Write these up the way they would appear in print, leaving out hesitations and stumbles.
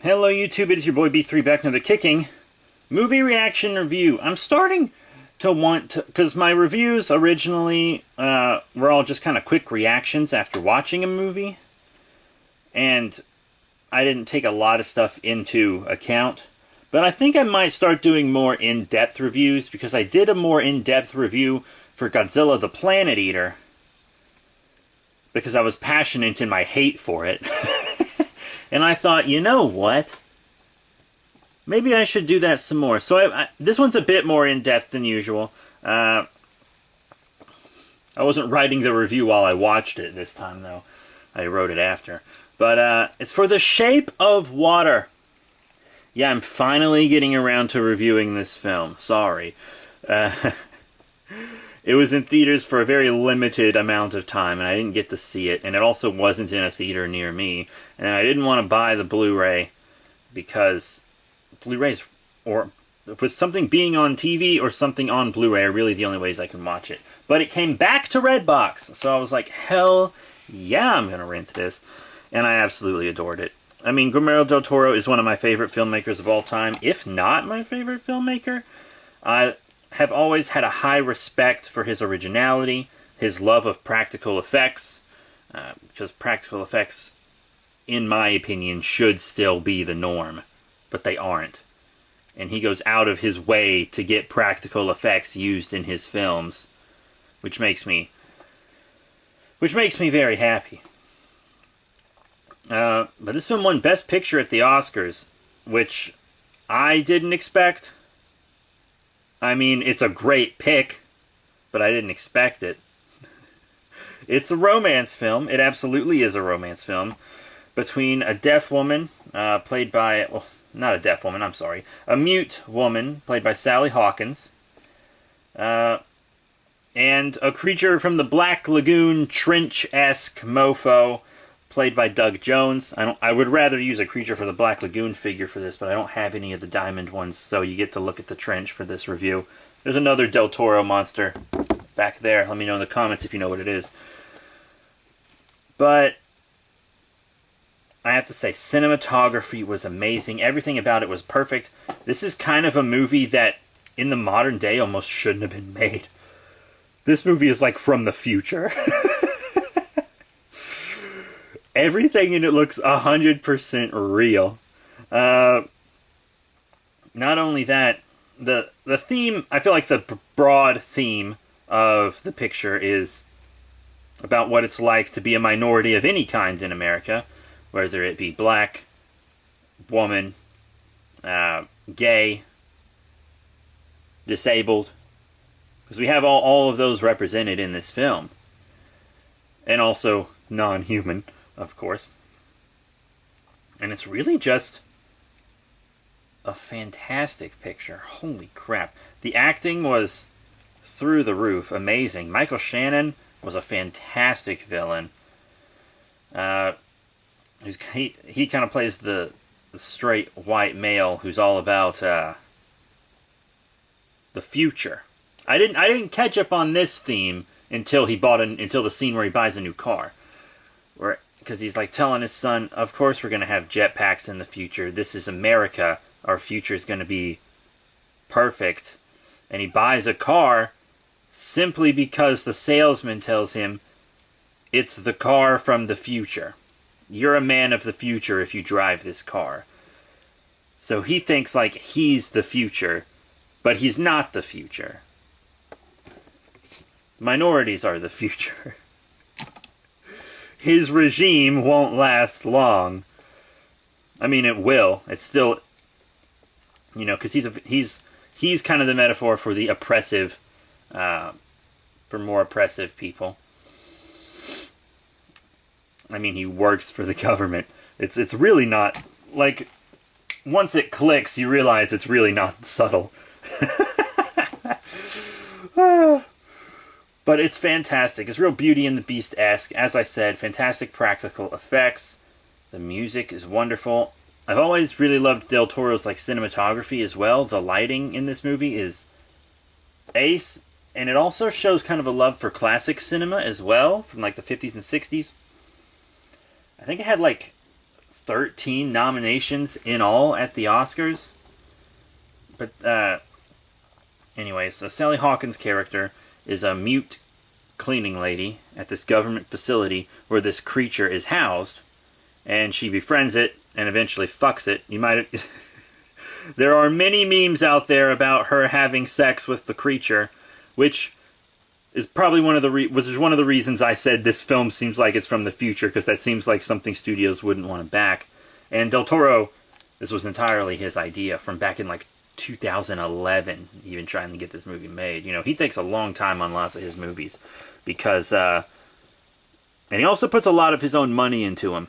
Hello YouTube, it is your boy B3 back with another kicking movie reaction review. I'm starting to want to, because my reviews originally were all just kind of quick reactions after watching a movie, and I didn't take a lot of stuff into account. But I think I might start doing more in-depth reviews, because I did a more in-depth review for Godzilla the Planet Eater, because I was passionate in my hate for it. And I thought, you know what? Maybe I should do that some more. So this one's a bit more in-depth than usual. I wasn't writing the review while I watched it this time, though. I wrote it after. But it's for The Shape of Water. Yeah, I'm finally getting around to reviewing this film. Sorry. It was in theaters for a very limited amount of time, and I didn't get to see it. And it also wasn't in a theater near me. And I didn't want to buy the Blu-ray, because Blu-rays, or with something being on TV or something on Blu-ray, are really the only ways I can watch it. But it came back to Redbox, so I was like, hell yeah, I'm going to rent this. And I absolutely adored it. I mean, Guillermo del Toro is one of my favorite filmmakers of all time, if not my favorite filmmaker. I have always had a high respect for his originality, his love of practical effects, because practical effects, in my opinion, should still be the norm, but they aren't. And he goes out of his way to get practical effects used in his films, which makes me very happy. But this film won Best Picture at the Oscars, which I didn't expect. I mean, it's a great pick, but I didn't expect it. It's a romance film. It absolutely is a romance film between a deaf woman, played by, well, not a deaf woman, I'm sorry, a mute woman, played by Sally Hawkins, and a creature from the Black Lagoon Trench-esque mofo, played by Doug Jones. I would rather use a Creature from the Black Lagoon figure for this, but I don't have any of the diamond ones, so you get to look at the trench for this review. There's another Del Toro monster back there. Let me know in the comments if you know what it is. But I have to say, cinematography was amazing. Everything about it was perfect. This is kind of a movie that, in the modern day, almost shouldn't have been made. This movie is like from the future. Everything in it looks 100% real. Not only that, the theme, I feel like the broad theme of the picture is about what it's like to be a minority of any kind in America, whether it be black, woman, gay, disabled, because we have all of those represented in this film, and also non-human, of course. And it's really just a fantastic picture. Holy crap. The acting was through the roof. Amazing. Michael Shannon was a fantastic villain. He kind of plays the straight white male who's all about the future. I didn't catch up on this theme until until the scene where he buys a new car. Because he's like telling his son, of course we're going to have jetpacks in the future. This is America. Our future is going to be perfect. And he buys a car simply because the salesman tells him it's the car from the future. You're a man of the future if you drive this car. So he thinks like he's the future, but he's not the future. Minorities are the future. His regime won't last long. I mean, it will. It's still, you know, because he's kind of the metaphor for the oppressive, for more oppressive people. I mean, he works for the government. It's really not, like, once it clicks, you realize it's really not subtle. But it's fantastic. It's real Beauty and the Beast-esque. As I said, fantastic practical effects. The music is wonderful. I've always really loved Del Toro's like cinematography as well. The lighting in this movie is ace. And it also shows kind of a love for classic cinema as well, from like the 50s and 60s. I think it had like 13 nominations in all at the Oscars. But anyway, so Sally Hawkins' character is a mute cleaning lady at this government facility where this creature is housed, and she befriends it and eventually fucks it. You might There are many memes out there about her having sex with the creature, which is probably one of the reasons I said this film seems like it's from the future, because that seems like something studios wouldn't want to back. And Del Toro, this was entirely his idea from back in like 2011, even trying to get this movie made. You know, he takes a long time on lots of his movies because, and he also puts a lot of his own money into them.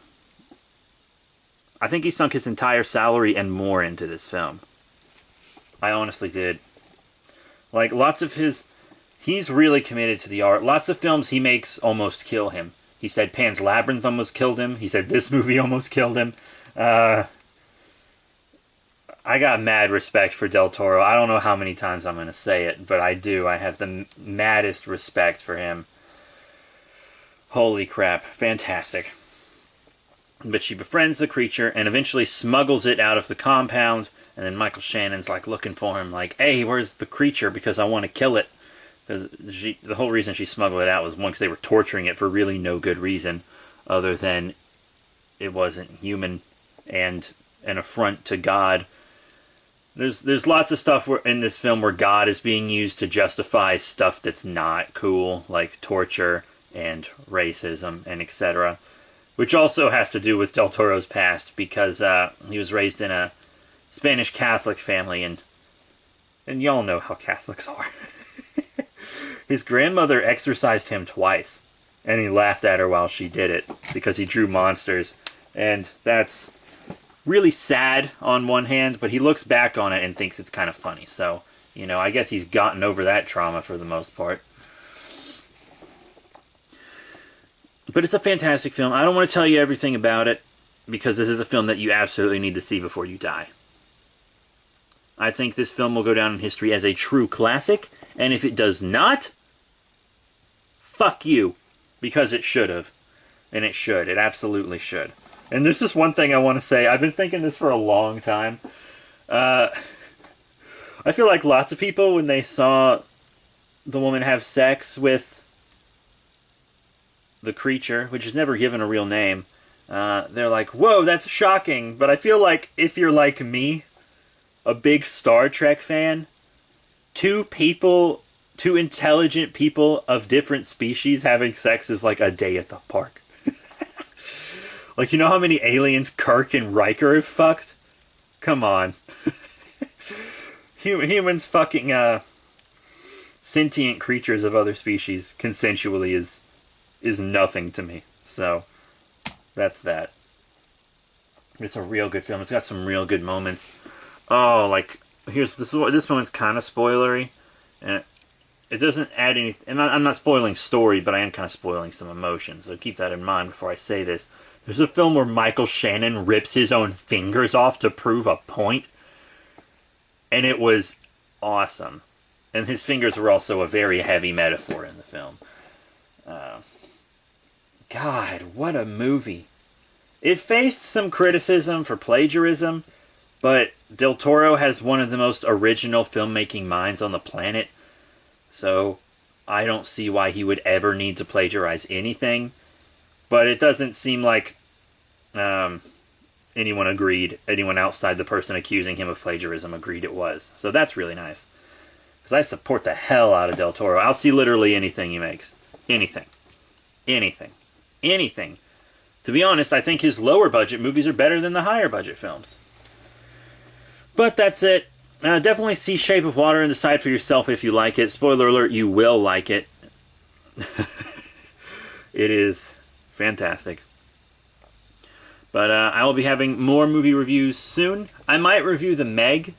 I think he sunk his entire salary and more into this film. I honestly did. Like, lots of he's really committed to the art. Lots of films he makes almost kill him. He said Pan's Labyrinth almost killed him. He said this movie almost killed him. I got mad respect for Del Toro. I don't know how many times I'm going to say it, but I do. I have the maddest respect for him. Holy crap. Fantastic. But she befriends the creature and eventually smuggles it out of the compound. And then Michael Shannon's like looking for him, like, hey, where's the creature? Because I want to kill it. Because the whole reason she smuggled it out was, one, because they were torturing it for really no good reason other than it wasn't human and an affront to God. There's lots of stuff in this film where God is being used to justify stuff that's not cool, like torture and racism and etc. Which also has to do with Del Toro's past, because he was raised in a Spanish Catholic family, and y'all know how Catholics are. His grandmother exorcised him twice, and he laughed at her while she did it because he drew monsters, and that's really sad on one hand, but he looks back on it and thinks it's kind of funny. So, you know, I guess he's gotten over that trauma for the most part. But it's a fantastic film. I don't want to tell you everything about it, because this is a film that you absolutely need to see before you die. I think this film will go down in history as a true classic, and if it does not, fuck you, because it should have. And it should. It absolutely should. And there's just one thing I want to say. I've been thinking this for a long time. I feel like lots of people, when they saw the woman have sex with the creature, which is never given a real name, they're like, whoa, that's shocking. But I feel like if you're like me, a big Star Trek fan, two intelligent people of different species having sex is like a day at the park. Like, you know how many aliens Kirk and Riker have fucked? Come on. Humans fucking sentient creatures of other species consensually is nothing to me. So, that's that. It's a real good film. It's got some real good moments. Oh, like, this moment's kind of spoilery, and it doesn't add anything. And I'm not spoiling story, but I am kind of spoiling some emotion. So keep that in mind before I say this. There's a film where Michael Shannon rips his own fingers off to prove a point, and it was awesome. And his fingers were also a very heavy metaphor in the film. God, what a movie. It faced some criticism for plagiarism, but Del Toro has one of the most original filmmaking minds on the planet, so I don't see why he would ever need to plagiarize anything. But it doesn't seem like anyone outside the person accusing him of plagiarism agreed it was. So that's really nice. Because I support the hell out of Del Toro. I'll see literally anything he makes. Anything. Anything. Anything. To be honest, I think his lower budget movies are better than the higher budget films. But that's it. Definitely see Shape of Water and decide for yourself if you like it. Spoiler alert, you will like it. It is fantastic. But I will be having more movie reviews soon. I might review The Meg.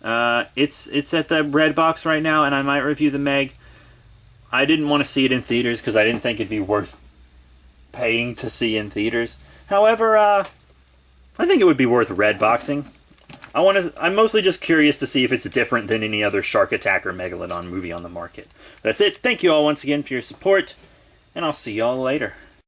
It's at the Redbox right now, and I might review The Meg. I didn't want to see it in theaters because I didn't think it'd be worth paying to see in theaters. However, I think it would be worth Redboxing. I'm mostly just curious to see if it's different than any other Shark Attack or Megalodon movie on the market. That's it. Thank you all once again for your support, and I'll see you all later.